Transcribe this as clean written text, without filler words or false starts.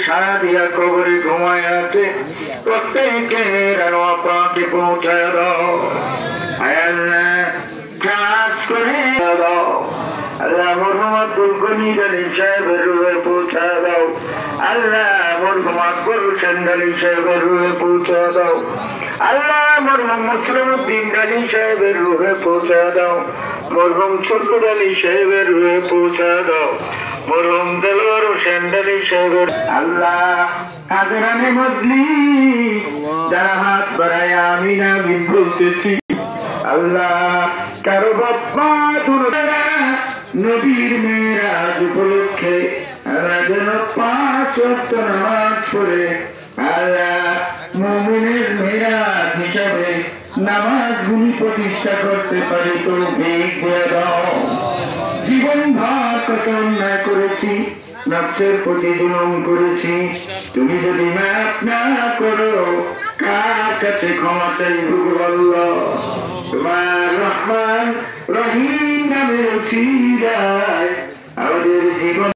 সারা দিয়া কবরে ঘুমায় আছে প্রত্যেকের পাকে পৌঁছায় দাও কাজ করে দাও আল্লাহ মরহুম আব্দুল গনি আলী সাহেবের রুহে পৌঁছা দাও আল্লাহ মরহুম আকবর হোসেন আলী সাহেবের রুহে পৌঁছা দাও আল্লাহ মরহুম মুসলিম উদ্দিন আলী সাহেবের রুহে পৌঁছা দাও মরহুম শকুর আলী সাহেবের রুহে পৌঁছা দাও মরহুম দেলোয়ার হোসেন আলী সাহেবের আল্লাহ হাজরানে মজলিস যারা হাত বাড়ায় আমিন আমিন বলতেছি আল্লাহ কারো বাপ্পা নবীর মেরাজ উপলক্ষে আমরা যেন 5 ওয়াক্ত নামাজ পড়ে আল্লাহ মুমিনের মেরাজ হিসাবে নামাজগুলি প্রতিষ্ঠা করতে পারি তৌফিক দিয়ে দাও জীবন ভার কত অন্যায় করেছি নফসের প্রতি জুলুম করেছি তুমি যদি মাফ না করো কার কাছে ক্ষমা চাইবো আল্লাহ তোমার রহমান রহিম নামের উসিলায় আমাদের জীবন